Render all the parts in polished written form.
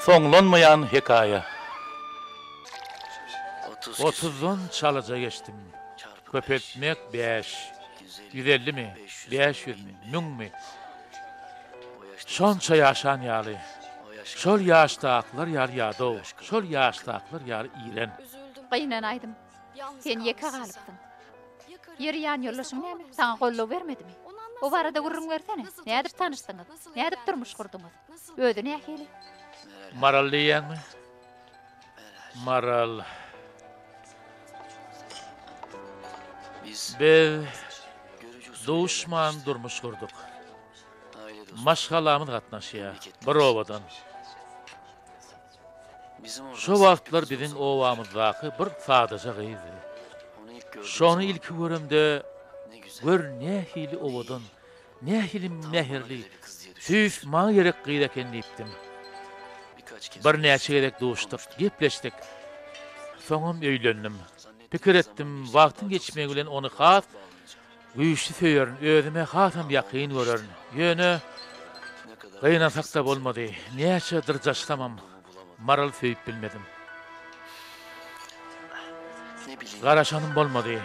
Soňlanmaýan hekaýe. 30'dan çalaca geçtim. Köpeltmek 5, 150 mi, 500 mi, 1000 mi? Şonça yaşan ýaly. Şol ýaşda aklar ýar ýadow, şol ýaşda aklar ýar iýren. Gynan aýdym. Sen ýeke galypdyň. Ýeri ýan ýollaşyň näme? Saňa gollap bermedimi? O barada gurrun bersene. Nädir tanışdyňyz? Nädir turmuş kurdyňyz? Öýde nähili? Maral diýäňmi? Maral. Biz duşman durmuş kurduk. Maşgalamyz gatnaşýar. Bir obadan. Şu wagtlar biziň obamyzdaky bir sadaja gyzy. Şonu ilki görümde gör nähili obadan, nähili mehirli, süýs maňa gerek gyzy eken diýipdim. Bir näçe gerek duşdyk, gepleşdik. Soňam öýlendim. Pikir etdim, wagtyň geçmegi bilen onu has güýçli söýerin, özüme hasam ýakyn görerin. Ýöne gynansak da bolmady. Näçe dyrjaştamam. Maral söýüp bilmedim. Garaşanım bolmady.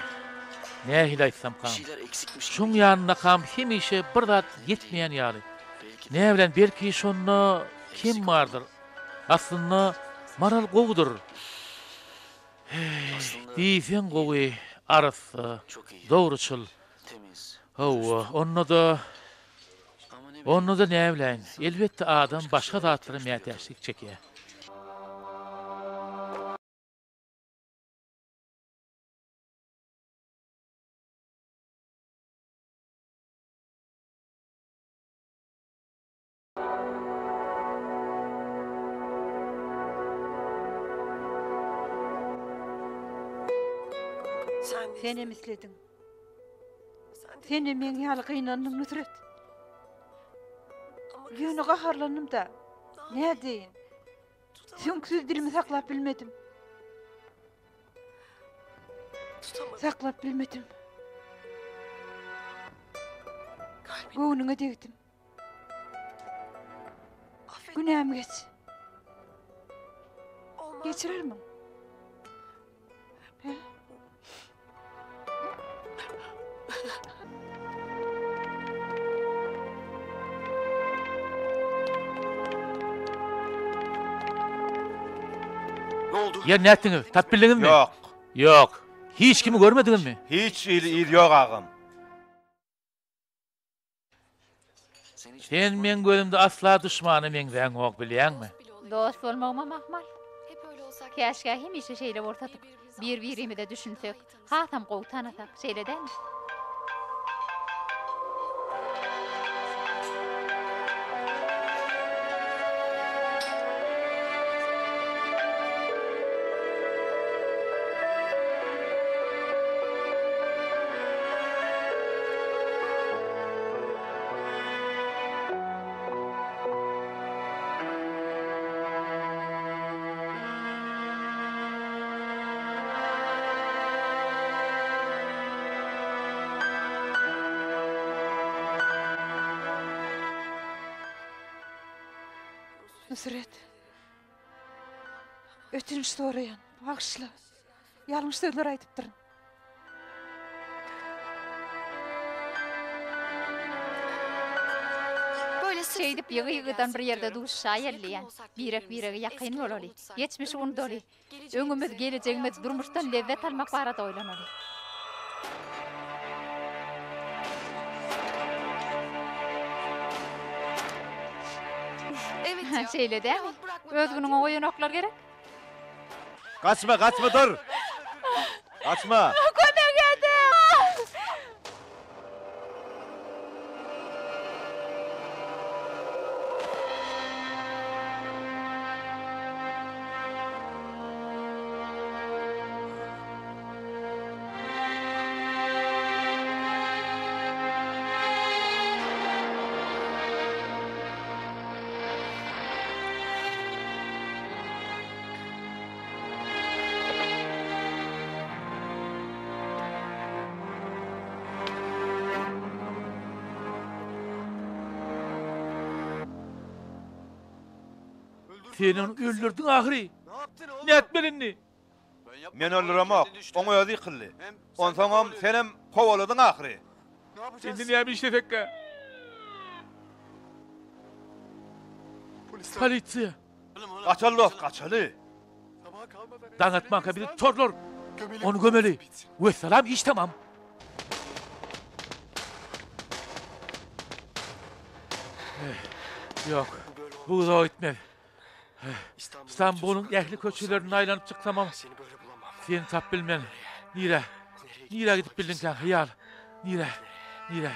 Nähili aýtsam kam. Şoň ýanyna kam hemişe bir zat ýetmeýän ýaly. Ne bilen belki şonda kim bardyr? Aslında maral gowdur. Diýsen gowy, arasy, dogruçul. Hawa, onu da ne bilen? Elbetde adam başga zatlary mätäçlik çekýär. Sen emisledin. Sen men ýaly gynandyň Nusret. Ýöne gaharlandım da. Ne diýin? Süňksüz dilimi saklap bilmedim. Saklap bilmedim. Göwnüňe degdim. Günäm geç. Geçirermi? He? Ne oldu? Ya nätdiňiz? Tap bildiňizmi? Yok. Yok. Hiç kimi görmediňizmi? Hiç il yok ağam. Sen men gözümde asla düşmanı meňden ok bilýänmi? Dost bolmagma mahmal. Käşke hemişe şeýle ortadyk. Bir-birimi de düşünsek, hasam gowy tanasak, şeýle dämi? Nusret. Ötünç sorayan, bağışla. Ýalňyş sözler aýtyp durun. Şeýdip ýygy-ýygydan bir ýerde duşa ýerleýän. Birek-biregi ýakyn bolali. Geçmişi unutali. Öňümüz, gelejegimiz durmuşdan lezzet almak barada oýlanali. Evet ya. Şeýle dämi? Özgünüňe oýanoklar gerek. Kaçma dur. Kaçma. Senin öldürdün ahiri. Ne etmelinni? Men öldüremek. Oňa ýazy ýykyldy. Onsoňam senem kowaladyň ahyry. Şimdi ne yapayım işte tekrar? Polisiye. Kaçalı, kaçalı. Danatmak bir torlor. Onu gömeli. Ve selam iş tamam. Yok. Bu da gitmedi. İstanbul'un ehli köçülerine aylanıp çıksamam. Seni tap bilmen. Nire? Nire gidip bildin sen hıyal. Nire? Nire?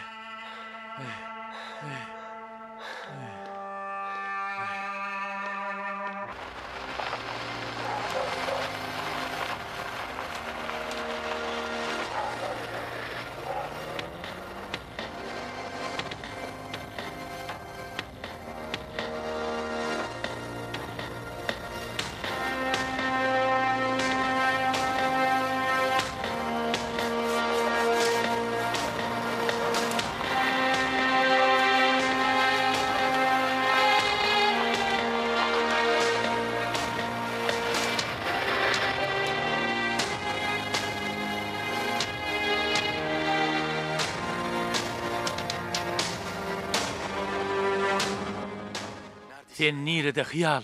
Sen nirede hıyal?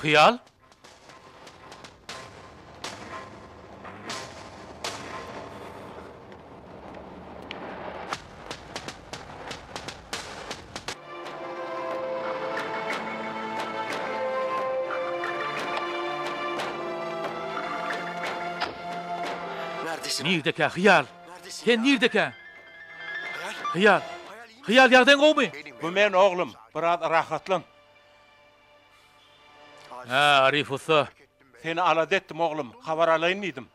Hıyal? Nirdeke hıyal? Sen nirdeke? Hıyal? Hıyal yerden kovmu? Bu men oğlum, biraz rahatlan. Ha, Arif usta. Seni alad ettim oğlum, haber alayın idim.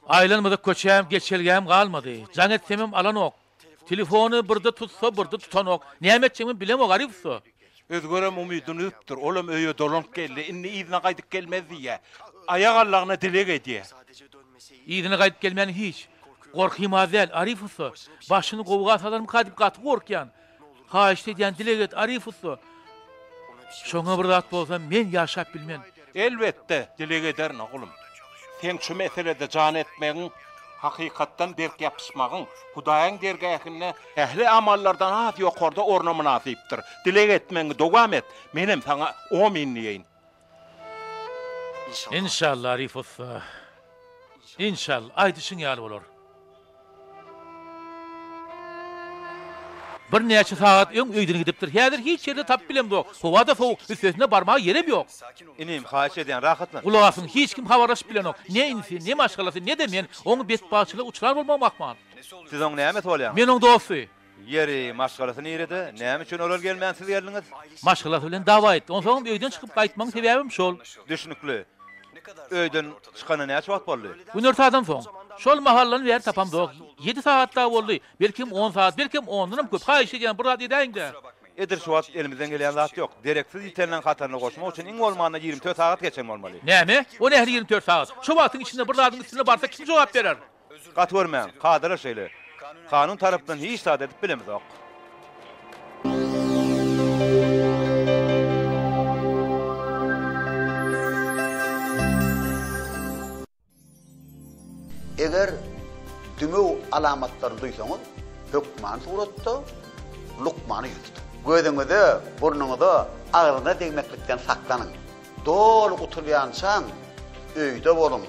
Aylanmadık köçeğim, geçelgem kalmadı. Can etsemem alan ok. Telefonu burada tutsa burada tutan ok. Nimetçemin bilem ok Arif usta. Özgörem umidini üptür, oğlum öýe dolanıp geldi, inni izine kaydık gelmez diye. Ayak Allah'ına dilek ediye. İyidine kayıp gelmeyen hiç. Korkayım azel, Arif usta. Başını kovuğa salarım kadıp katı korkyan. Ha işte diyen dilek et, Arif usta. Şoňa bir zat bolsa men yaşap bilmen. Elbette dilek ederin oğlum. Sen şu meselede can etmeğin, hakikattan berk yapışmağın, Hudaýaň dergähine ehli amallardan az ýokarda orna münasipdir. Dilek etmeňi dowam et. Menem sana o minniýin. İnşallah Arif usta. İnşallah aýdyşyň ýaly bolar. Bir näçe saat öň öýdüne gidipdir. Häzir hiç ýerde tap bilem dok. Howada sowuk, üstüne barmagy ýerem ýok. İnim, haýyş edýän rahatlan. Ulagasyn hiç kim habarlaşyp bilen ok. Ne insi, ne maşgalasy, ne de men oňy betbaçylyk uçlar bolmamakman. Siz oň näme bolýan? Men oň dosty. Yeri, maşgalasy nirede? Näme üçin olar gelmän siz geldiňiz? Maşgalasy bilen dawa etdi. Onsoň öýden çykyp gaýtmagyň sebäbim şol. Düşnükli. Öýden çykana näçe wagt boldy? Günertadan soň. Şol mahallany ber tapam dok. 7 saatda boldy. Belkim 10 saat, belkim 10-dan köp. Haýyş edýän bir zat edäňde. Edir şu wagt elimizden gelýän zat ýok. Direksiz ýitenden katarına goşmak üçin iň bolmanda 24 saat geçen bolmaly. Näme? O nähli 24 saat. Şu wagtyň içinde bir zatyň üstüne barsa kim jogap berer? Gat görmän, kadyra şeýle. Kanun tarapdan hiç saat edip bilemizok. Eger tümü alamatlarını duysanız, hükman suratda, lukmanı yuttu. Gözünüzde, burnunuzda, ağrına değmeklikten saklanın. Doğru oturyansan, öyde olun.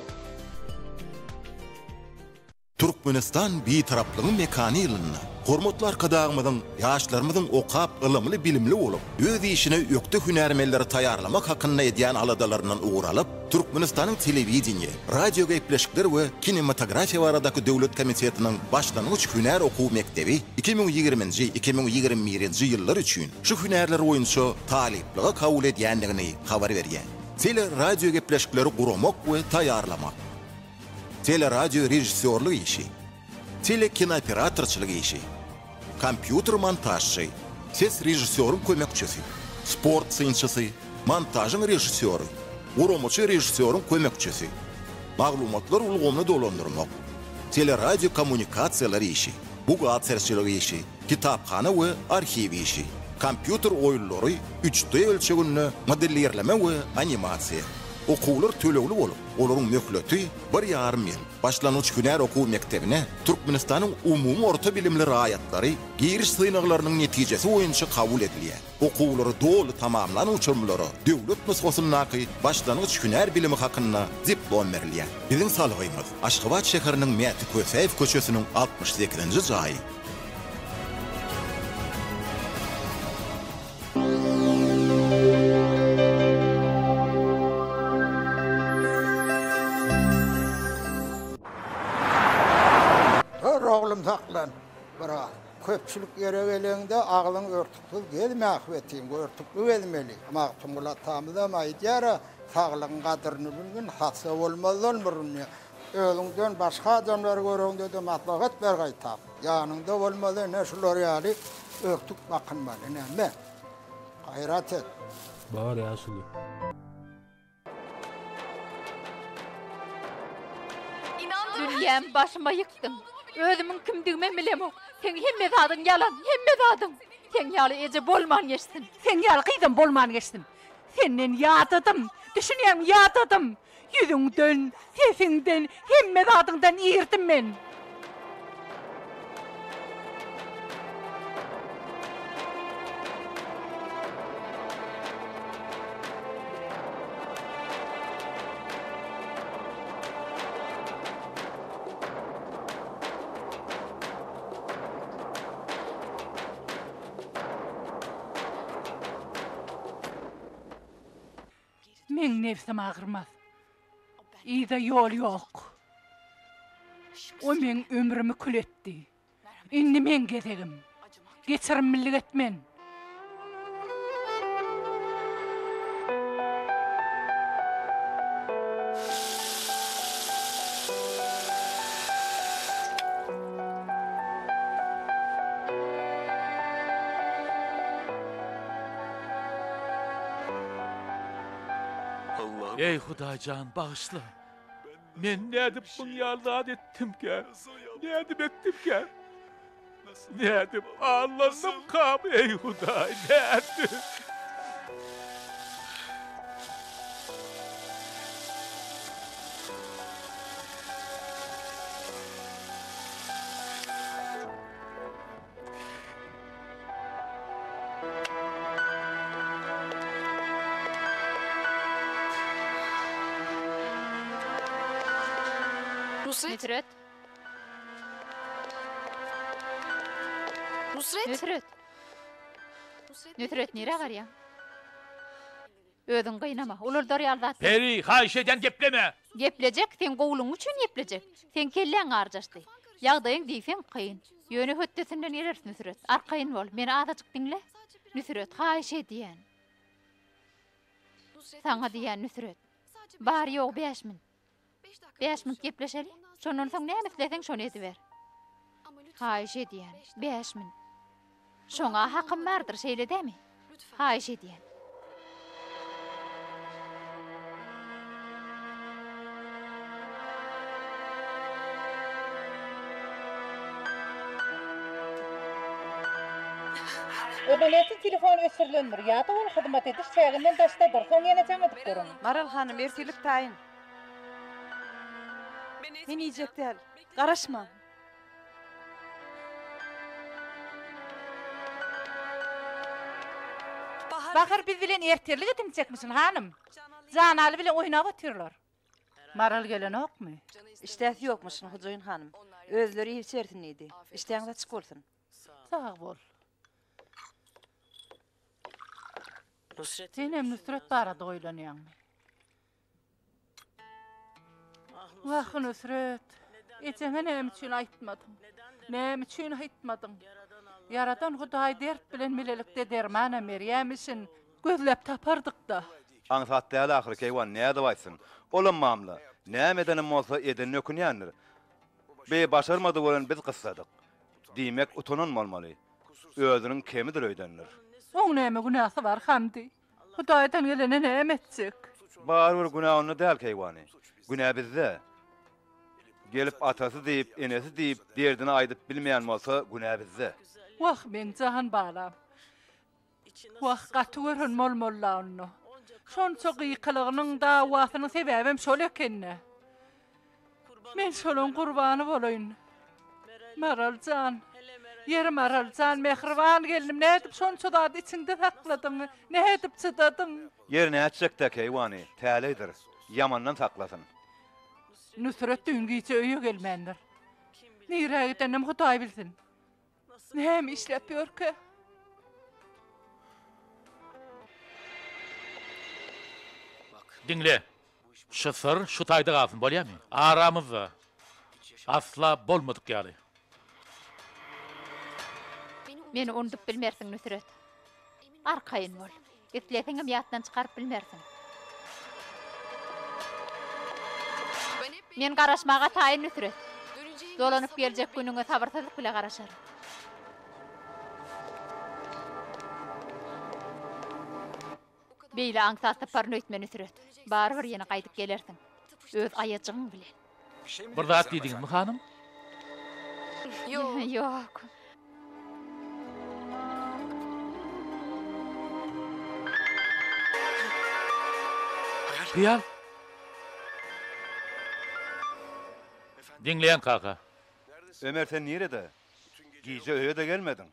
Türkmenistan bir taraplygyň mekany ýylynda. Hormatly arkadaşlarymyň, ýaşlarymyň okap, ylymly, bilimli bolup, öz işine ökde hünärmenleri taýarlamak hakynda edýän aladalaryndan uğralyp, Türkmenistanyň telewiziýe, radio gepleşikler we kinematografiýa baradaky döwlet komitetiniň başlangyç hünär okuw mektebi 2020-2021 ýyllar üçin şu hünärler boýunça talyplyga kabul edýändigini habar berýär. Tele radio gepleşikleri guramak we taýarlamak. Tele radio rejissörlüğü işi, tele kinooperatorçılığı işi, kompüter montajçı, ses rejissörün kömekçisi, sport synçysy, montajın rejissörü, Uromaçy rejissörün kömekçisi. Maglumatlar ulgamda dolandyrmak. Teleradio kommunikasiyalar işi, bugalterçilik işi, kitapxana we arxiv işi, kompýuter oýunlary 3D ölçeginde modellerleme we animasiýa. Okuwlar tölegli bolup, olaryň möhleti 1,5 ýyl. Başlanýyç hünär okuw mektebine Türkmenistanyň umumy orta bilimli raýatlary giriş synaklarynyň netijesi boýunça kabul edilýär. Okuwlary dolu tamamlanýarlary döwlet nusgasyny başlanýyç hünär bilimi hakynda diplom berilýär. Biziň salgymyz Aşgabat şäheriniň Mäti Köseýew köçesiniň 68-nji jaýy. Oğlum saklan. Bırak. Köpçülük yere gelende ağlın örtüklü gelmek vetim. Örtüklü gelmeli. Maqtumula tamıda maydiyara sağlığın kadırını bilgin hatsa olmaz olmurun. Ölünden başka adamlar göründü de matlagat ver gaytap. Yanında olmalı ne şular yani örtük bakınmalı ne? Gayret et. Bağır yaşlı. Dünyam başıma yıktın. Özümün kimdigime bilemok. Sen hemme zadın yalan, hemme zadın. Sen yalı ece bolman geçtin. Sen yalqıydın bolman geçtin. Senden yatadım, düşünüyorum yatadım. Yüzünden, sesinden, hemme zadından iyirdim men. Men nefsim ağırmaz. İyi de yol yok. O men ömrümü kül etti. Indi men gezegim. Geçirim millet men. Ey Hudaýjan bağışla. Men ne edip bunu yaldat ettim ki? Ne edip ettim ki? Ne edip ağladım kam ey Hudaý, ne edip? Nusret. Nusret nere garýan? Ödün gynama, ular ýaldat. Peri, haýş eden gepleme. Geplejek, sen gowluň üçin geplejek. Sen kelleň arjaşdy. Ýagdaýyň diýsen kyn. Ýöne höttesinden erers Nusret. Arkayın bol, meni azajyk diňle. Nusret, haýş edýän. Saňa diýän Nusret. Bar ýok 5 min. 5 min gepleşeli. Şondan soň näme isleseň şonu ediber. Haýş edýän, 5 min. Şoňa hakym bardyr şeýle dämi? Haýş edýän. Ödeletin telefonu ösürlendir. Ýa-da ol hyzmat ediş çäginden daşdadyr. Soň ýene jaň edip görün. Maral hanım ertilik taýyn. Men ijek däl. Garaşma. Bahar biz bilen erterlik edinjekmisin hanım. Janaly bilen oýnap oturlar. Maral gelen okmy? İştäsi ýokmuşyn hojaýyn hanım. Özleri ýetirsin idi. İştäňde çyk bolsun. Sağ bol. Senem Nusret barada oýlanýarmy? Wah Nusret, eçeme näme üçin aýtmadym? Näme üçin aýtmadym? Yaradan Hudaý dert bilen melelikde dermana Meryem işin gözläp tapardyk da. Aňsat däl ahyry keýwan näde baýsyn? Olam mamla. Näme edenim bolsa eden nökünýändir. Be başarmady bolan biz gyssadyk. Diýmek utanyn bolmaly. Özüniň kemidir öýdenler. Oň näme günahsy bar hamdy? Hudaýdan gelene näme etjek? Barur günahını däl keýwany. Günä bizde. Gelip atası diýip, enesi diýip, derdini aýdyp bilmeýän bolsa günä bizde. Wah men jahan balam. Wah gaty görün mol-molla onu. Şonça gıykylygynyň dawatynyň sebäbim şol ekenne. Men şolun gurbany bolayyn. Maralcan. Yer Maralcan mehriban geldim. Ne edip şonça da içinde sakladyň? Ne edip çıdadyň? Yer näçekde keýwany, täledir. Yamandan saklasın. Nusret düňgiçe öýe gelmendir. Nirä gitenem Hudaý bilsin. Näme işlepýär ki? Dinle. Şu sır şu tayda kalsın bolýarmy? Aramızda. Asla bolmadyk ýaly. Meni unutup bilmersiň Nusret. Arkaýyn bol. Gitleýäňem ýatdan çykaryp bilmersiň. Men garaşmaga taýyn Nusret. Dolanyp geljek günüňe sabyrsyzlyk bilen garaşar. Beýle aňsatda parnoýtmen Nusret. Barbyr ýene gaýdyp gelersiň. Öz aýaçygyň bilen. Bir zat diýdiňmi hanym? Ýok. Hyýal. Dinleýän kaka. Ömer sen nerede? Giýje öýe de gelmedin.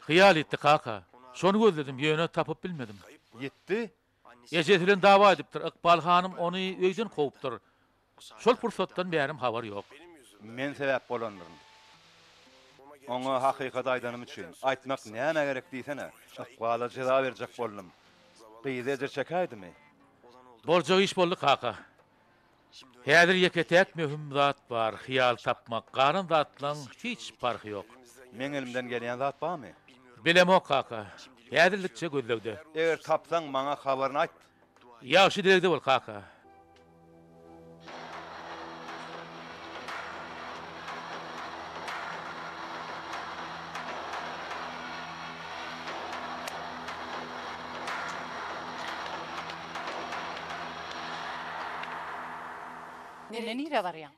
Hyýal etdi kaka. Şonu gözledim, ýöne tapyp bilmedim. Gitti. Ejetilen dawa edipdir. Iqbal hanym ony öýden kowupdyr. Şol pursatdan bärim habar ýok. Men sebäp bolandyr. Oňa hakykat aýdanym üçin aýtmak näme gerek diýsene. Iqbala jeda berjek boldum. Beýleje çekäýdimi? Boljagy iş boldy kaka. Häzir ýeketek möhüm zat bar, hyýal tapmak, garyn zatlaň hiç farky ýok. Men elimden gelýän zat barmy? Bilemok kaka. Häzirlikçe gözlegde. Eger tapsaň maňa habaryny aýt. Ýaşy dilegde bol kaka. Nire barýan?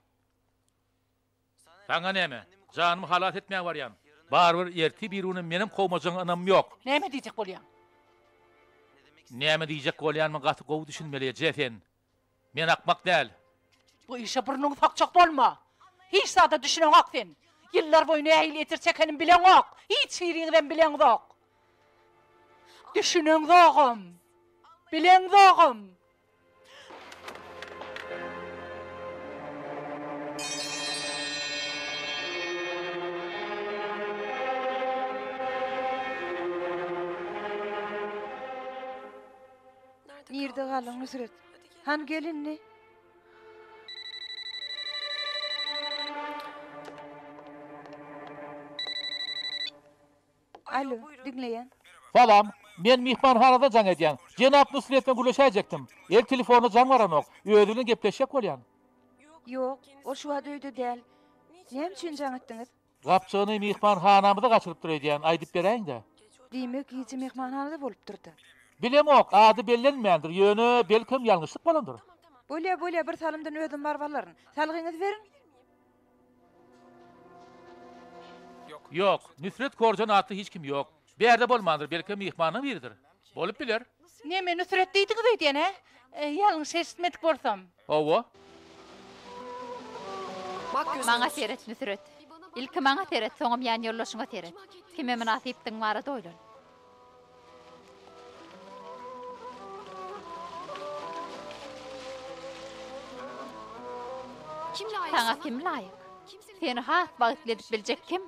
Saňa näme? Janymy halat etmäň barýan. Barbyr erti biruny menim kowmajaň anam ýok. Näme diýjek bolýan? Näme diýjek bolýanmy gaty gowy düşünmeli jefen. Men akmak däl. Bu işe burnuň takjak bolma. Hiç sada düşünen ok sen. Yıllar boyuna äýli etir çekenim bilen ok. Hiç şiiriňden bilen ok. Düşünen zogum. Bilen zogum. Nirde galyň Nusret? Han gelinni? Alo, dinleýän. Salam, men mihmanhanada jaň edýän. Jenap Nusret bilen güleşäjekdim. El telefonu jaň baranok. Öýdüne gepleşek bolýan. Ýok, o şu wagt öýde däl. Näme üçin jaň etdiňiz? Gapçyny mihmanhanamyza gaçyryp durýan, aýdyp beräňdi. Diýmek ýeje mehmanhanada bolup durdy. Bilemok, ady bellenmändir. Ýöne belkim ýalňyşlyk bolandyr. Bolýa bir salymdan ödüm barbarlaryň. Salgyňyzy berin. Ýok, Nusret Korjan aty hiç kim ýok. Berde bolmandyr, belki mihmanyň biridir. Bolup biler. Näme Nusret diýdiňiz öýdýän he? Ýalňyş esitmedik bolsam. Owa. Maňa seret Nusret. İlki maňa seret, soňam ýan ýollaşyňa seret. Kime münasipdiň barada oýlan. Sana kim laýyk? Seni has bagtledip biljek kim?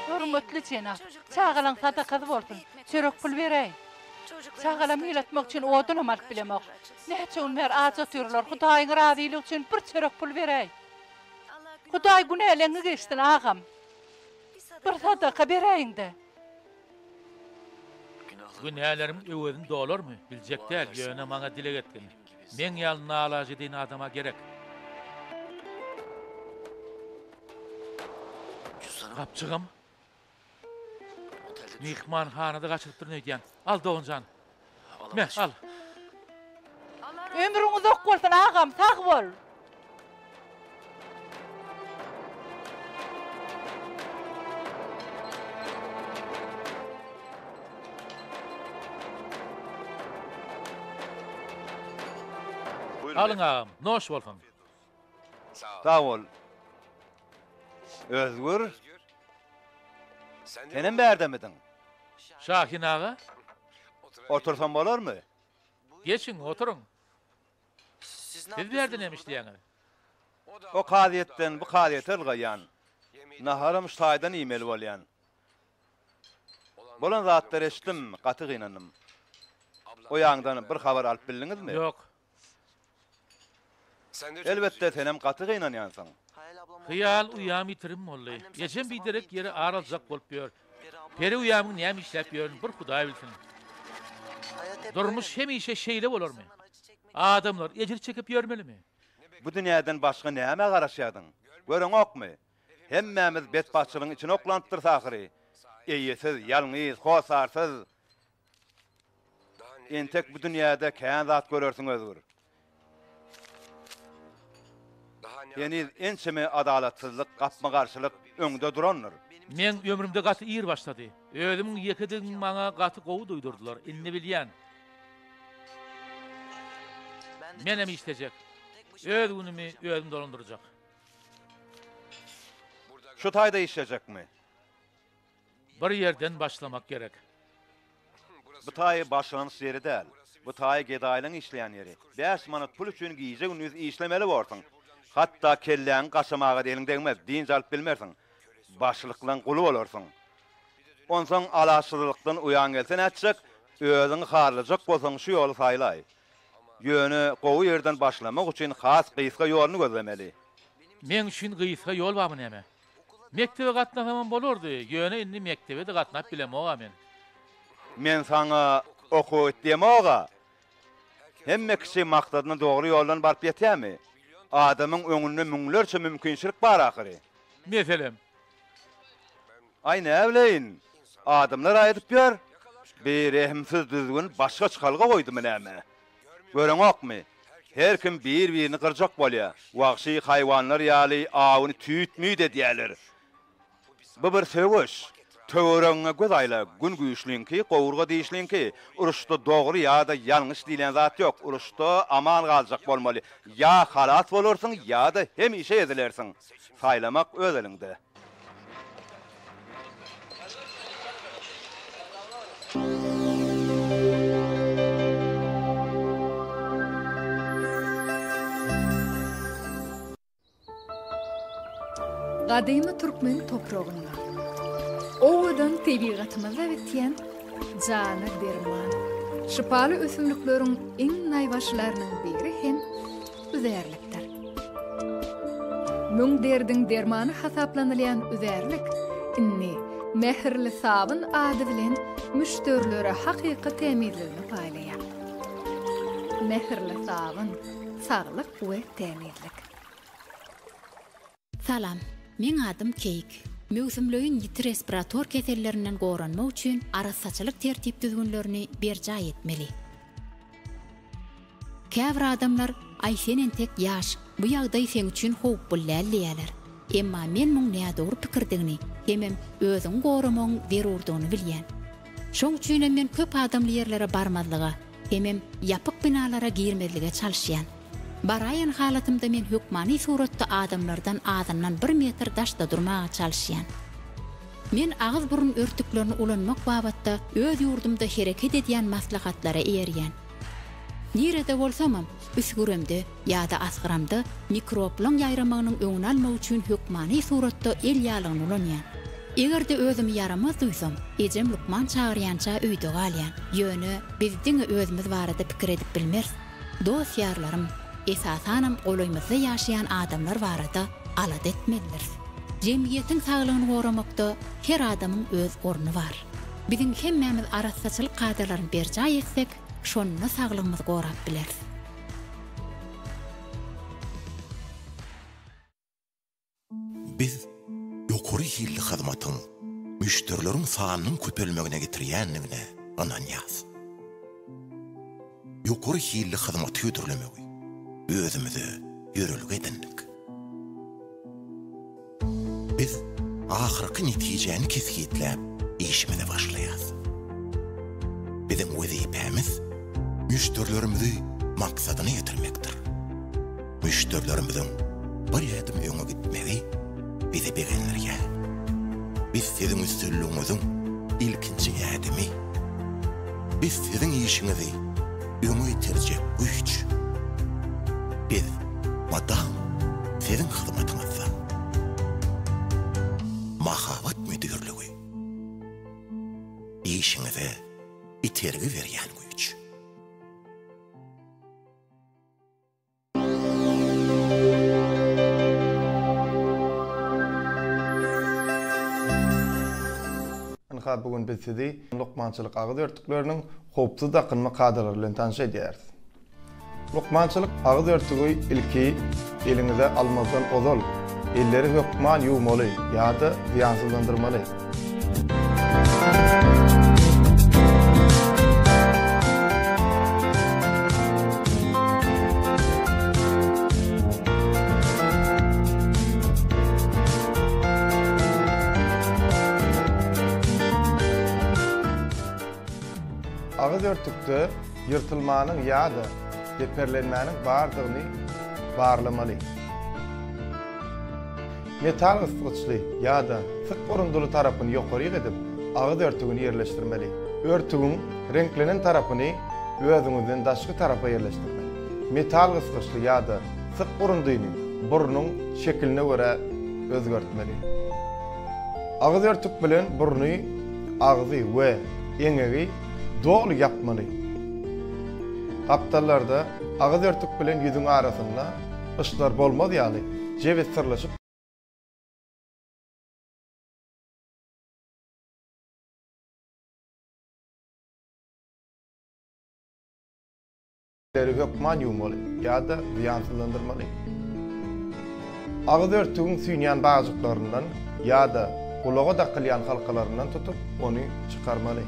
Hormatly jenap, çağalan sadakazy bolsun. Çörek pul bereýin. Çağalan milatmak üçin oduny alyp bilemok. Näçe ünmer az ötürler, Hudaýyň razylygy üçin bir çörek pul bereýin. Hudaý günäleňi geçsin agam. Bir sadaka bereýin-de. Günälerim öwedin dolarmy? Biljek däl, ýöne maňa dilek etdim. Men ýalyna alaja diýen adama gerek. Gapçygym. Mihmanhanada gaçyrypdyr nädýän? Al doňjan. Me al. Ömrüň uzak bolsun agam, sag bol. Alın ağam, noş bolsun. Sağ ol. Özgür. Senin berdemidin? Şahin ağa, Otursan bolar mı? geçin oturun. Siz berdin emiş diýeňi. O kadiyetten bu kadiyete ılgayan. Naharım şaydan e-mail bolyan. Bolan zatlar eşitdim, katı gynanım. O ýaňdan bir habar alyp bildiňizmi? Yok. Elbette senem katı gynanýansyň. Hıyal uyam itirim molly. Geçen bir direk yeri aralacak bolup ýör. Peri uyamyň näme işläp ýörini bir Hudaý bilsin. Durmuş hemişe şeýle bolarmy? Adamlar ejir çekip ýörmelimi? Bu dünýäden başga näme garaşýadyň? Göreň okmy? Hemmämiz betbaçylygyň içine oklantyr sahyry. Eýesiz, ýalňyz, hosarsyz. Entek bu dünýäde kän zat görersiň özgür. Ýani ençeme adalatsyzlyk, gapma garşylyk öňde duranlar. Men ömrümde gaty ýer başlady. Özümiň ýekediň maňa gaty gowy duýdurdylar. Inni bilýän. Menem işlejek. Öz günümi özüm dolandıracak. Şu taýda işlejekmi? Bir yerden başlamak gerek. Bu taý başlanýyş ýeri däl. Bu taý gedaýlyň işleýän ýeri. 5 manat pul üçin giýje günüz işlemeli bolsaň. Hatta kelläň gaşamaga deliň degmez, din jalyp bilmersiň. Başlyklaryň guly bolarsyň. Onsoň alaşyrlykdan uyan gelsen etjek, özüň harlyjak bolsaň şu ýoly saýlay. Ýöne gowy ýerden başlamak üçin has gysga ýoluny gözlemeli. Men üçin gysga ýol barmy näme? Mektebe gatnaşamam bolardy. Ýöne indi mektebe de gatnap bilemok men. Men saňa okuýt diýemoga. Hemme kişi maksadyna dogry ýoldan baryp ýetýärmi? Adamyň öňünde müňlerçe mümkinçilik bar ahyry. Meselem. Ay näleýin? Adamlar aýdyp ýör. Bir rehimsiz düzgün başga çykalga goýdymy näme? Göreň okmy? Her kim bir-birini gyrjak bolýar. Wagşy haýwanlar ýaly awyny tüýtmüýdi diýerler. Bu bir söwüş. Töwereňe göz aýla, gün güýçliňki, gowurga diýişliňki, uruşda dogry ýa-da ýalňyş diýilen zat ýok. Uruşda aman galjak bolmaly. Ya halat bolarsyň, ýa-da hemişe ezilersiň. Saýlamak öz elinde. Gadymy türkmen topragyna, owadan tebigatymyza bitýän jana derman, şypaly ösümlikleriň iň naýbaşlarynyň biri hem üzerlikdir. Müň derdiň dermany hasaplanylýan üzerlik, inni mehirli sabyn ady bilen müşterilere hakyky temizligini paýlaýar. Mehirli sabyn, saglyk we temizlik. Salam. Men adım Keyik. Möwsümlöýün ýiti respirator kesellerinden goranmak üçin arasaçylyk tertip düzgünlerini berja etmeli. Käbir adamlar aýsenen tek ýaş, bu ýagdaý sen üçin howp bolýarlar. Emma men muň näme dogry pikirdigini, hemem özüň goramagyň zerurdygyny bilýän. Şoň üçin men köp adamly ýerlere barmadlyga, hemem ýapyk binalara girmedlige çalyşýan. Barayan halatymda men hukmany suratda adamlardan adamdan 1 metr daşda durmaga çalyşýan. Men ağız burun örtüklerini ulanmak babatda öz ýurdumda hereket edýän maslahatlara erýän. Nirede bolsamam, üsgüremde ýa-da asgyramda mikroplaň ýaýramagynyň öňüni almak üçin hukmany suratda el ýalygyny ulanýan. Egerde özümi yaramaz duýsam, ejem Lukman çagyrýança öýde galýan. Ýöne bizdiň özümiz barada pikir edip bilmez. Dost ýarlarym, esasanam golaýmazda ýaşaýan adamlar barada alad etmelidir. Jemgyýetiň saglygyny goramakda her adamyň öz orny bar. Biziň hemmämiz arasaçylyk kadrlaryny berja etsek, şonu saglygymyzy gorap bileriz. Biz ýokary hilli hyzmatyň müşterilerin sanynyň köpelmegine getirýänligine ynanýas. Ýokary hilli hyzmat ýötürlemegi, özümizi ýörelge edindik. Biz ahyrky netijäni kesgitläp işimize başlaýas. Bizim wezipemiz müşterilerimizi maksadyna ýetirmekdir. Müşterilerimizin bir ýadım öňe gitmegi bizi begenlerge. Biz sizin üstünlüğünüzün ilkinci ýadymy. Biz sizin işinizi öňe ýetirjek güç. Biz madam sizin hyzmatyňyzda mahabat müdürlüğü. İşinize itergi berýän güç. Bugün biz sizi lukmançylyk agyz örtükleriniň hopsuz akynma kadrlary bilen tanış edýäris. Lukmançylyk agyz örtügi ilki elinize almazdan ozal, elleri hökman ýuwmaly ýa-da ziýansızlandyrmaly. Agyz örtükde ýyrtylmanyň ýa-da deperlenmäniň bardygyny barlamaly. Metal ısıtıçly ýa-da syk orunduly tarapyny ýokary edip, agyz örtügini ýerleşdirmeli. Örtügiň renklenen tarapyny özüňizden daşky tarapa ýerleşdirmeli. Metal ısıtıçly ýa-da syk orunduny burnuň şekiline görä özgertmeli. Agyz örtük bilen burny, agzy we eňegi dogly yapmaly. Kaptallarda agyz örtük bilen ýüzüň arasynda ışlar bolmaz ýaly, jebet sırlaşyp hökman ýuwmaly ýa-da ziýansızlandyrmaly. Agyz örtügiň süýnýän bazyklaryndan ýa-da kulaga dakylýan halkalaryndan tutup ony çykarmaly.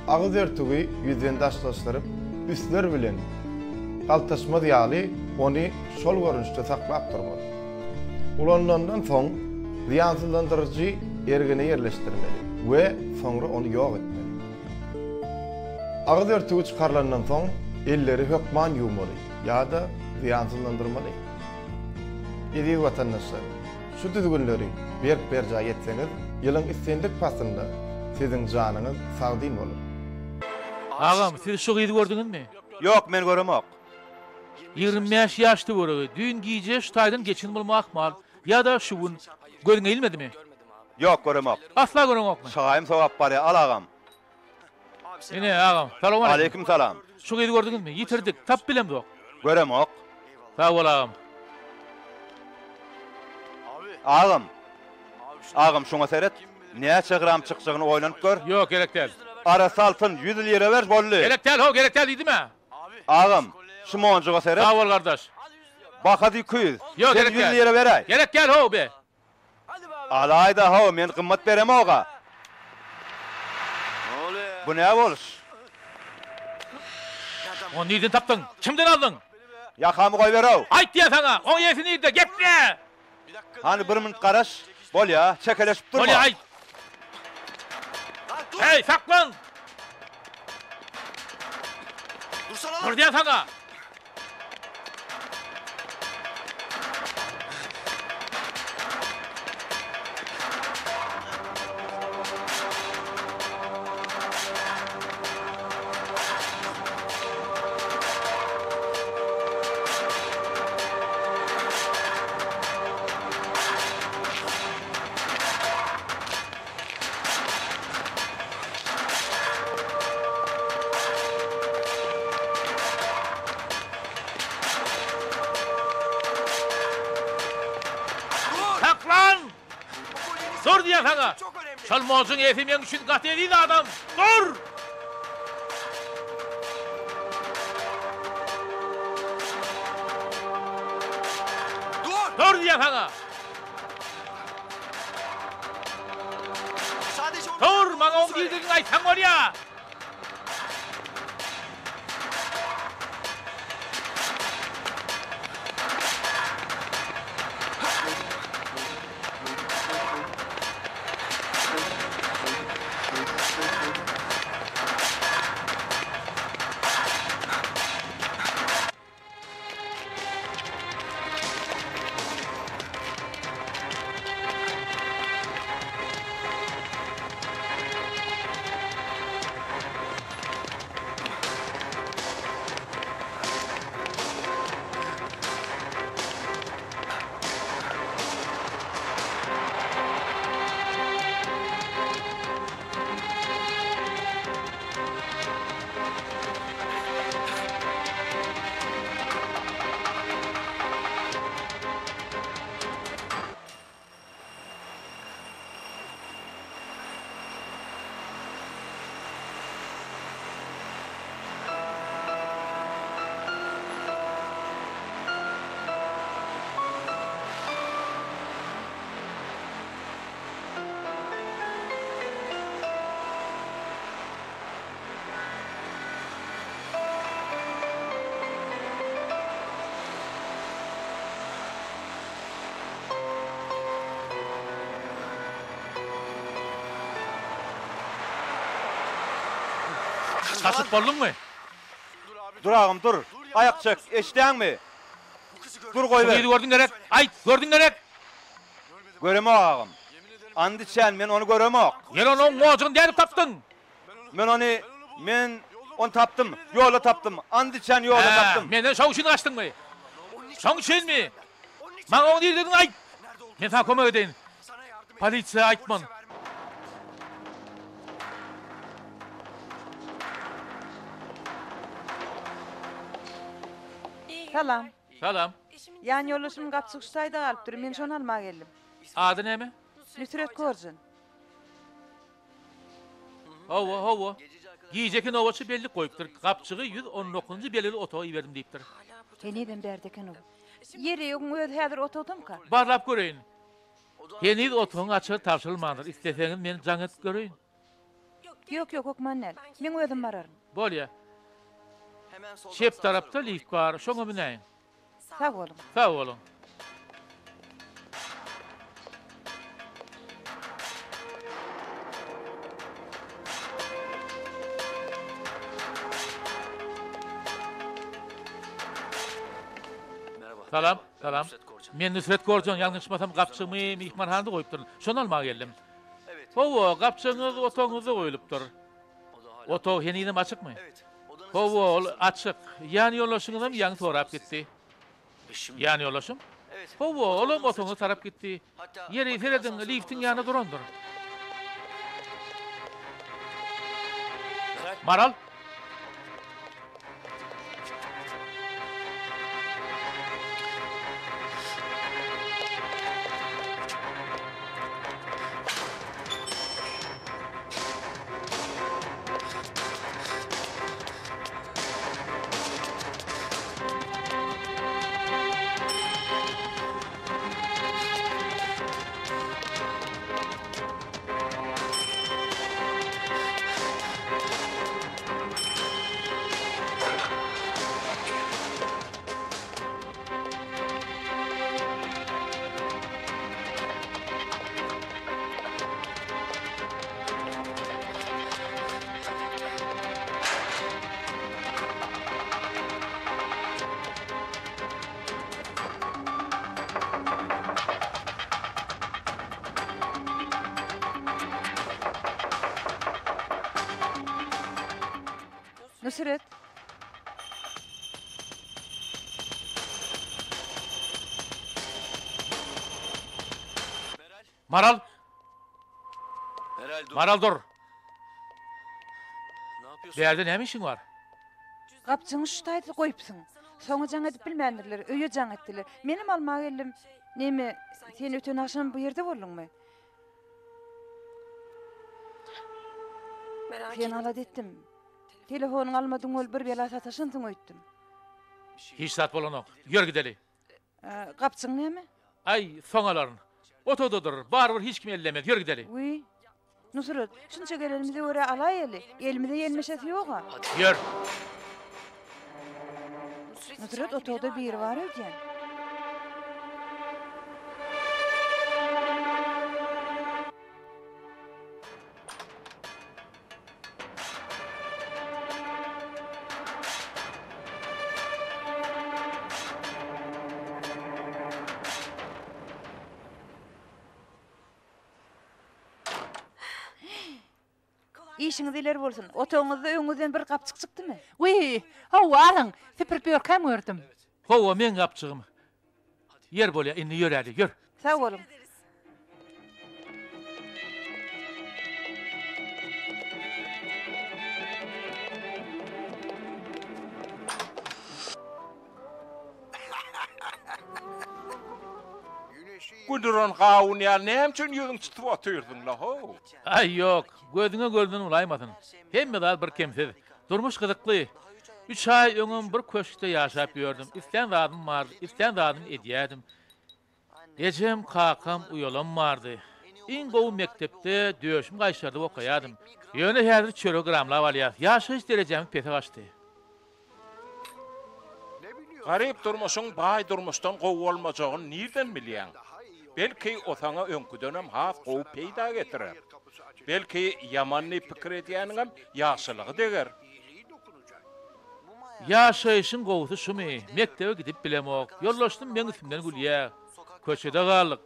Agyz örtügi ýüzden daşlaşdyryp üstler bilen galtaşmaz ýaly ony şol görünüşde saklap durmaly. Ulandandan soň ziýansızlandyrjy ergine ýerleşdirmeli we soňra ony ýok etmeli. Agyz örtügi çykarlandan soň elleri hökman ýuwmaly ýa-da ziýansızlandyrmaly. Edi watandaşlar, şu düzgünleri berja ýetseňiz, ýylyň istendik pasynda siziň janyňyz sagdyn bolar. Agam, siz şu gyzy gördüňizmi? Ýok, men göremok. 25 ýaşly göregi, düň giýje ştaýdan geçin bolmak mal, ýa-da şuwun göziňe ilmedimi? Ýok, göremok. Asla göremokmy? Şaýym sowap barý, al agam. Ene agam, salam aleykum. Aleykum salam. Şu gyzy gördüňizmi? Ýitirdik, tap bilemdik. Göremok. Sag bol agam. Agam. Agam şoňa seret. Näçe gram çykjagyny oýlanyp gör. Ýok, gerek däl. Ara saltyn 100 ýyl ýere ber bolly. Gerek däl, ho, gerek däl diýdimi? Agam, şu monjuga seret. Sag bol gardaş. Bakady 200. Ýok, gerek däl. 100 ýere beräý. Gerek däl ho be. Alayda ho, men gymmat berem oga. Bu näme boluş? Onu nirden tapdın? Kimden aldın? Yakamy goý berew. Aýt diýen saňa, oň ýesi nirde, gepne! Hani bir minut garaş, bol ya, çekeleşip durma. Bol ya, aýt! Hey, saklan! Dur diýen saňa! Dur diýen saňa. Şol mozuň efimeň üçin gat edýän adam. Dur! Dur diýen saňa. Dur, maňa oň diýdiňi aýtaň bolýa. Saçıp boldun mu? Dur ağam dur. Ayak çök. Eşdeğin Dur koy ver. Gördün gerek. Ayt, gördün gerek. Göreme ağam. And içen men onu göreme. Yer onun moğazını derip taptın. Men onu taptım. Yola taptım. And içen yola taptım. Menden soğuşunu açtın mı? Soğuşun mi? Bana onu değil dedin ayt. Men sana kömek edeyim. Polisiye aytman. Salam. Salam. Yani yollaşımın kapsıkçısaydı kalıp durun. Men şonu almaya geldim. Adı ne mi? Nüsret Korcan. Hova. Giyecekin ovası belli koyuptur. Kapçığı 119. belirli otoğu verdim deyiptir. Neden berdeken o? Yeri yok mu öyle hadır otodum ka? Barlap göreyin. Henüz otoğun açığı tavşılmandır. İsteseniz beni canıt göreyin. Yok okmannel. Men ödüm bararım. Bol ya. Şep tarafta lift var. Şoňa bineyin. Sağ olun. Sağ olun. Salam. Men Nusret Korjan, ýalňyşmasam gapçymy mihmanhanada goýupdyr. Şonu almaga geldim. Howa, gapçyňyz otoňyzda goýulypdyr. Oto heninem açykmy? Howa, açyk. Ýani ýollaşyňyzam ýaňy sorap gitdi. Ýani ýollaşym? Howa, olam otoňy tarap gitdi. Ýeri seredin liftin ýanyna durandyr. Maral? Nusret. Maral. Maral dur. Berde näme işin var? Kapçyňy şu taýda goýupsyň. Soňa jaň edip bilmändirler, öýe jaň etdiler. Menim almaga geldim. Neme, sen ötön akşam bu ýerde bolduňmy? Sen alat etdim. Telefonuň almadyň ol bir bela sataşyndyň öýtdüm. Hiç sat bolanok. Ýör gideli. Kapçyň näme? Ay, soňalaryň. Otodadyr. Barbyr hiç kim ellemez. Ýör gideli. Uy. Nusret, şunça gelelimize göre alay eli. Elimizde gelmeşesi yoğa. Yer. Nusret, otoda bir var ödyen. İşiniz ileri bolsun. Otoğunuzda öňüňizden bir kapçık çıktımı? Wi, ha warın. Sepir börkem gördüm. Hova men yapçığım. Yer bolya, inni yer hadi, yer. Sağ olun. Gündürün qawun ya näme üçin ýüzüň tutup otyrdyň la ho? Ay yok, gözüňe gözden ulaymadın. Hemme dal bir kemsiz. Durmuş gyzykly. 3 ay öňüm bir köşkde ýaşap ýördüm. İslen zadym bar, islen zadym edýädim. Gecem kakam uyalam vardy. İn gowy mektepde döşüm gaýşardy okaýadym. Ýöne häzir çörogramlap alýar. Ýaşaýyş derejemi pete gaçdy. Garip durmuşyň baý durmuşdan gowy bolmajagyny nirden bilýän? Belki o sana öňküdenem has gowy peýda getirer. Belki ýamanly pikir edýäniňem ýaşylygy deger. Ýaşaýyşyň gowusy şumy, mektebe gidip bilemok. Ýollaşdym men isimden gülýär. Köçede galyk.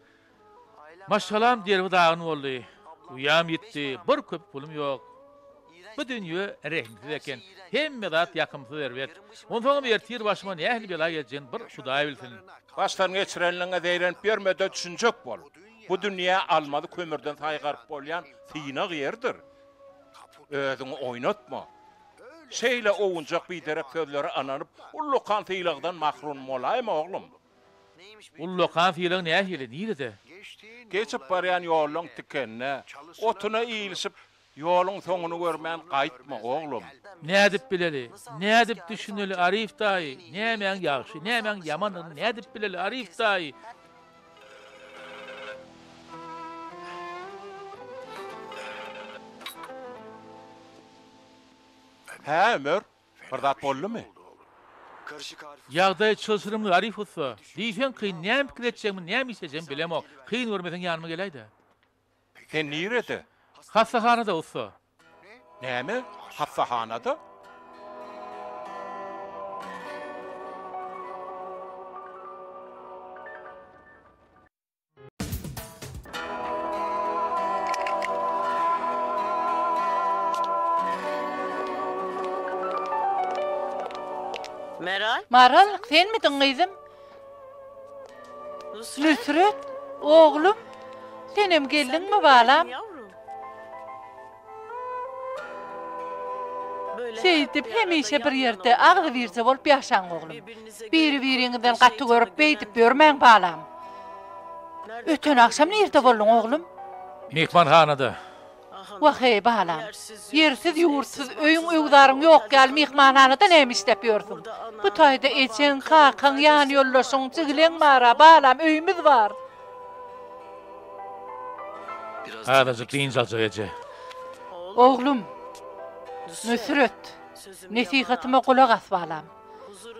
Maşgalam derbi dağın boldy. Uyam ýetdi, bir köp pulum ýok. Bu dünýe rehimsiz eken. Hemme zat ýakymsy berber. Onsoňam ertir başyma nähli bela geljen bir Hudaý bilsin. Başdan geçirenliğe değrenip bermede düşünjek bol. Bu dünýä almady kömürden taýgaryp bolýan syýnak ýerdir. Özüňi oýnatma. Şeýle owunjak biderek sözleri ananyp, ullukan syýlygdan mahrum bolaýma oglum. Ullukan syýlyg nähili nirede? Geçip barýan ýoluň tikenne, otuna iýilişip ýoluň soňuny görmän gaýtma oglum. Nädip bileli, nädip düşüneli Arif daýy, nämen ýagşy, nämen ýamanyny nädip bileli Arif daýy. Hä, Ömer, bir zat boldymy? Ýagdaý çylşyrymly Arif bolsa, diýsen kyn näme pikir etjegmi, näme islejem bilemok. Kyn görmesen ýanyma gelýdi. Sen nirede? Hastahanada bolsa. Näme? Hastahanada? Maral, sen mitin gyzym? Nusret, oğlum, senem geldiňmi balam? Seýdip hemişe bir ýerde agdy birse bolup ýaşaň oglum. Biri-biriňizden gatty görüp beýdip bermäň balam. Öten akşam nerede boldun oglum? Mehmanhanada. Wahy balam, yersiz ýurtsuz öýüň öwdaryň ýok gal mehmanhanada näme işlep ýörsiň? Bu taýda eçen kakan ýany ýollaşyň çygylen mara balam öýümüz bar. Azajyk diýinjek ece. Oglum, Nusret, nesihatyma kulak as balam.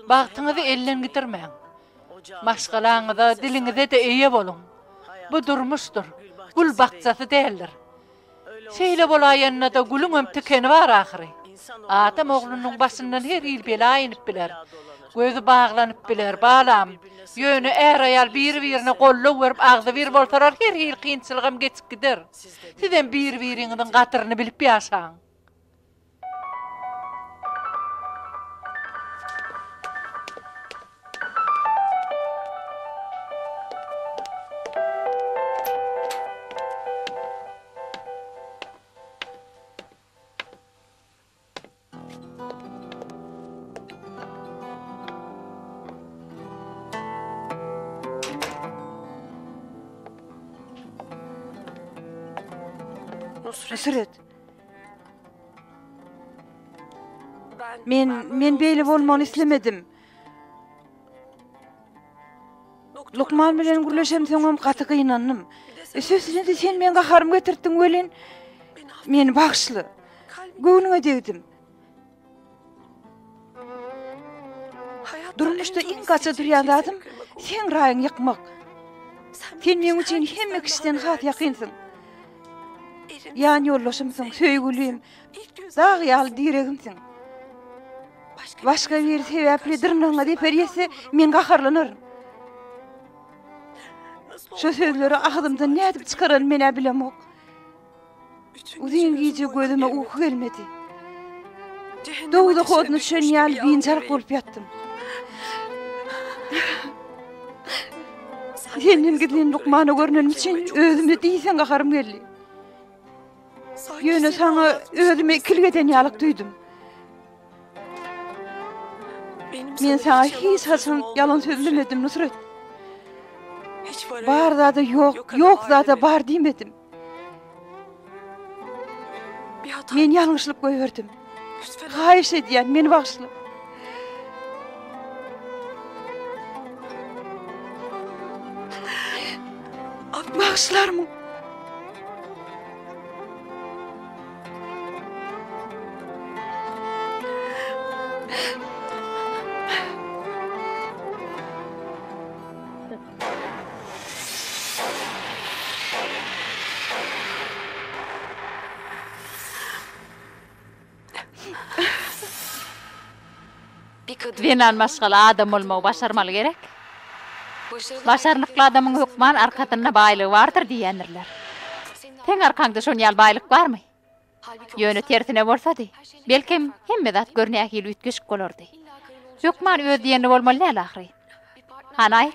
Bagtyňyzy elden gitirmäň. Maşgalaňyza, diliňize de eýe bolun. Bu durmuşdur, gul bakçasy däldir. Şeýle bolaýanna da gulüňem tikeni bar ahyry. Atam oglunun başyndan her ýyl bela ýenip biler. Gözü baglanyp biler balam. Ýöne er aýal bir-birini gollap berip agdy bir bolsalar her ýyl kynçylygam geçip gider. Sizem bir-biriňiziň gatyryny bilip ýaşaň. Nusret. Men beýle bolmany islemedim. Lukman bilen gürleşem soňam gaty gynannym. Sözüne de sen men gaharym getirtdiň welin. Meni bağışlı. Göwnüňe degdim. Durmuşda iň gaça durýan zatym sen raýyň ýykmak. Sen meň üçin hemme kişiden hat ýakynsyň. Ýan ýollaşymsyň, söýgülim, dağ ýaly diregimsiň. Başga bir sebäpli dyrnaňa dep berýese men gaharlanarym. Şu sözleri agdymdan nädip çykaran mene bilemok. Uzun gece gözüme uyku gelmedi. Doğuda kodunu şönýal binçark bolup ýattym. Senden gidin Lukmana görnenim için özümde diýsen gaharym geldi. Ýöne saňa özüme kilgeden ýalyk duýdum. Men saňa hiç haçan yalan sözlemedim Nusret. Bar da yok, yok da bar diýmedim. Men ýalňyşlyk goýberdim. Haýyş edýän meni bagşla. Bağışlarmı? Benan başgaly adam bolmagy başarmaly gerek. Başarnykly adamyň hukman arkatyna baýlygy bardyr diýendirler. Teň arkaňda şonýal baýlyk barmy? Ýöne tersine bolsady, belkim hemme zat görnäk ýyl ütgeşik bolardy. Hukman öz diýeni bolmaly näle ahry? Hanay,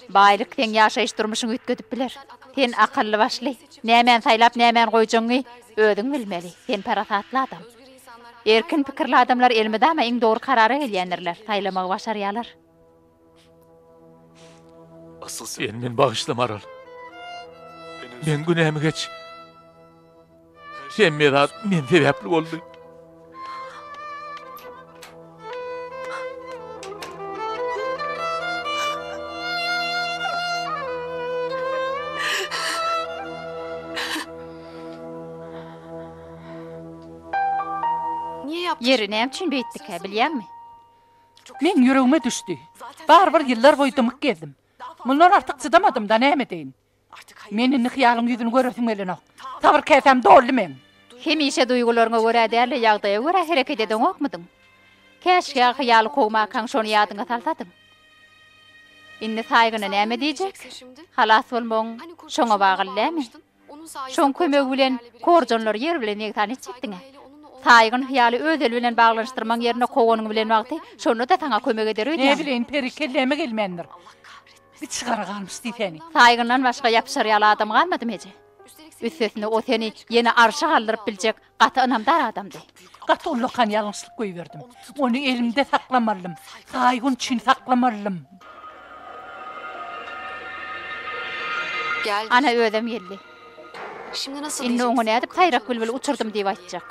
baýlyk teň ýaşaýyş durmuşyňy ütgedip biler. Sen akylly başly, nämen saýlap nämen goýjaňy özüň bilmeli. Sen parasatly adam. Erkin pikirli adamlar elmede ama en doğru karara gelýändirler. Saýlamagy başarýarlar. Sen men bağışla Maral. Men günämi geç. Sen men sebäpli boldy. Yeri näme üçin beýtdik bilýärmi? Men ýüregime düşdi. Barbar ýyllar boýy dymyk gezdim. Bunlar artık çydamadım da näme deýin. Menin hyýalym ýüzüni göresiň gelenok. Sabır kesem doldy men. Hemişe duýgularyňa görä däli ýagdaýa görä hereket eden okmudyň. Käşke hyýaly kowmakan şonu ýadyňa salsadyň. Indi saýgyna näme diýjek? Halas bolmaň, şoňa bagyllymy? Şoň kömegi bilen korjonlar ýer bilen ýegtany çekdiň. Saýgyn hyýaly özeli bilen baglanşdyrmaň ýerine kowanyň bilen wagty, şonu da taňa kömek eder öýdü. Ne bilen perikelleme gelmendir. Bir çygara galmış diýseni. Saýgyndan başga ýapşar ýaly adam galmady meje. Üstesine o seni ýene arşa galdyryp biljek gaty ynamdar adamdy. Gaty ulakan ýalňyşlyk goýberdim. Onu elimde saklamalym. Saýgyn üçin saklamalym. Ana ödem geldi. Şimdi nasıl Indi oňa nädip taýrak bülbül uçurdum diýip aýtjak.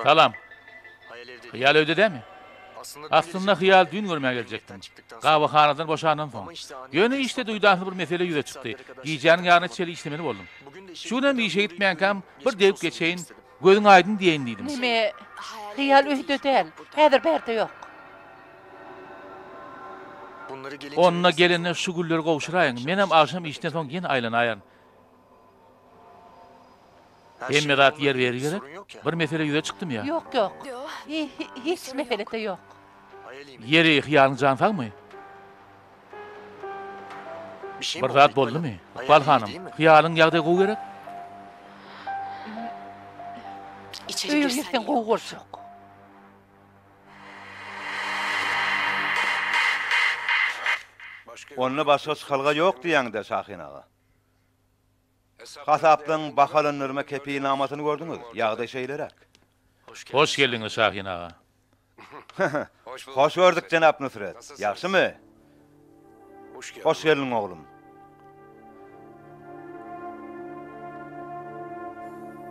Salam. Hyýal öwde dämi? Aslında hyýal dün görmäge geljekdim. Gawahanadan boşandan soň. Ýöne işte duýdaňy bir mesele ýüze çykdy. Giýjäniň ýaryna çeli işlemeli boldum. Şundan bir işe gitmeýän kam bir dewip geçeýin, gözüň aýdyn diýen diýdim. Nime? Hyýal öýde del. Häzir berde ýok. Onunla gelenler şu gülleri gowşuraýyn. Menem akşam işten soň ýene aýlanaýan. Hemme zat yer beri gerek. Bir mesele ýüze çykdym ýa. Yok yok. Hiç meselede yok. Yeri hyýalyň jansaňmy? Bir zat boldymy? Bal hanım, hyýalyň ýagdaý gowy gerek. İçeri girsen gowy bolsak. Onunla başga çykalga ýok diýäňde Şahin ağa. Kasaplyň bakalynyrma kepi namatyny gördüňiz. Ýagdaý şeýlerek. Hoş geldiňiz Şahin ağa. Hoş gördük Jenap Nusret. Ýaxşymy? Hoş geldiň oglum.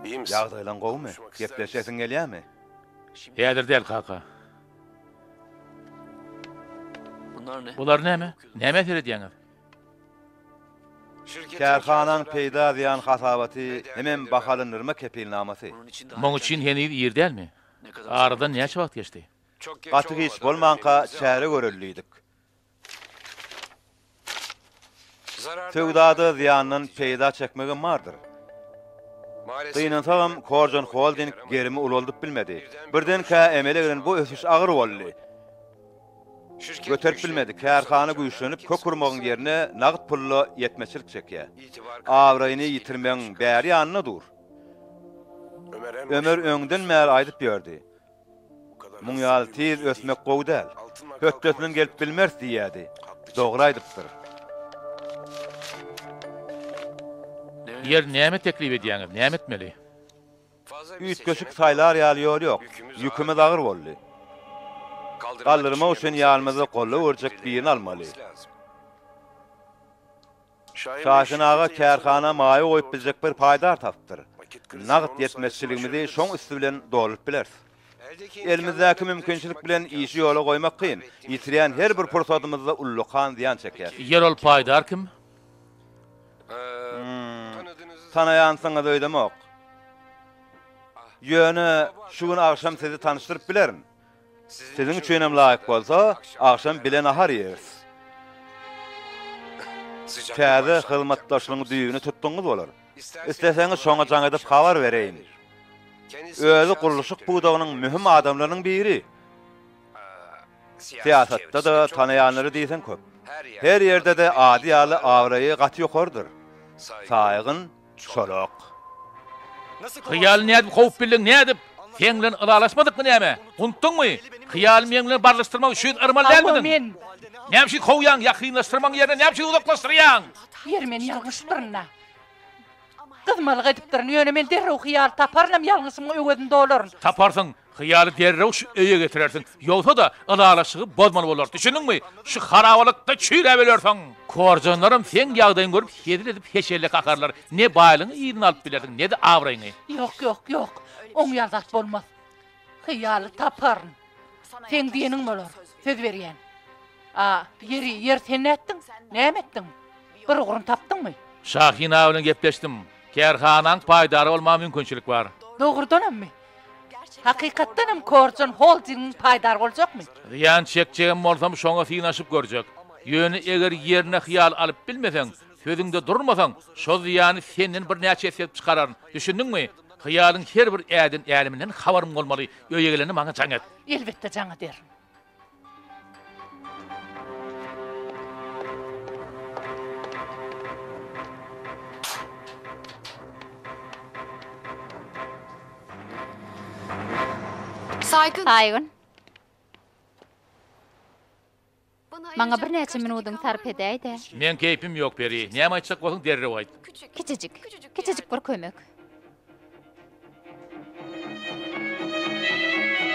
Ýagdaýlaň gowmy? Gepleşesiň gelýärmi? Häzir del kaka. Bular näme? Näme terediýäňiz? Kärhanan peýda diýen hasabaty hemen bahalynyrma kepilnamasy. Moň üçin heni ýerdelmi? Aradan näçe wagt geçdi? Gaty hiç bolmanka çäre görüldüýdik. Tögdada ziyanın peýda çekmegi mardyr. Dynansam Korjon Holding gerimi uloldup bilmedi. Birden ka emele gelen bu ösüş agyr boldy. Göterip bilmedi. Kärhana güýçlenip kökurmagyň ýerine nagyt pulla ýetmeçilik çekýär. Awraýyny ýitirmeň bäri ýanyna dur. Ömer öňden mer aýdyp berdi. Muňal tiz ösmek gowdal. Hötdesiniň gelip bilmez diýädi. Dogry aýdypdyr. Yer näme teklip edýäňiz? Näme etmeli? Üýt göçük saýlar ýalýar ýok. Ýükümez agyr boldy. Galdyrma üçin ýalmyzy golla örjek birini almaly. Şahin ağa kärhana maýy goýup biljek bir paýdar tapdyr. Nagyt ýetmezçiligimizi şoň üstü bilen dolup bilersiz. Elimizdäki mümkinçilik bilen işi ýola goýmak kyn. Ýitirýän her bir pursatymyzda ullukan ziyan çeker. Ýerol paýdar kim? Tanaýansyňyz öýdemok. Ýöne şu gün akşam sizi tanıştırıp bilerim. Sizin üçin hem laýyk bolsa, akşam bilen ahar ýeriz. Käze hyzmatdaşlygyň düýüni tutduňyz bolar. İsteseňiz şoňa jaň edip habar bereýin. Özü guruluşyk budagynyň mühim adamlarynyň biri. Siýasatda da tanaýanlary diýsen köp. Her ýerde de ady ýaly awraýy gaty ýokardyr. Saýgyn şolak. Hyýal nädip howp bildiň nädip? Sen bilen ılalaşmadyk mı näme? Unutdyňmy? Hyýal bilen barlaşdyrmak üçin ırmalanmadyn. Näme şu howýan ýakynlaşdyrmaň ýerine näme şu uzaklaşdyrýan? Yer men ýalňyş birine. Kızmalyk edipdir. Ýöne men derrew hyýal taparlam ýalňysymy öwedin dolaryn. Taparsyň, hyýaly derrew şu öýe getirersiň. Ýogsa da ılalaşygy bozmaly bolar. Düşündiňmi? Şu harabylykda çüýre belersiň. Korjonlarym sen ýagdaýyny görüp hedil edip heşelle kakarlar. Ne baýlygyny ýyryny alyp bilerdiň, ne de awraýyny. Ýok. Oň ýaldat bolmaz. Hyýaly taparyn. Sen diýeniň bolar. Söz berýän. Yer sen etdiň? Näme etdiň? Bir ugurun tapdyňmy? Şahina bilen gepleşdim. Kärhanaň paýdary bolma mümkinçilik bar. Dogrudanmy? Hakykatdan hem Korjon Holding paýdar boljakmy? Ýan çekjegem bolsam şoňa synaşyp görjek. Ýöne eger ýerine hyýal alyp bilmeseň, sözüňde durmasaň, şo ýany senden bir näçe esep çykararyn. Düşündiňmi? Hyýalyň her bir ädin äliminden habarym bolmaly. Öýe geleni maňa jaň et. Elbetde jaň ederim. Saýgyn. Maňa bir näçe minutyň tarp edäýdi. Men keypim ýok beri. Näme aýtsak bolsaň derrew aýt. Kiçijik bir kömek.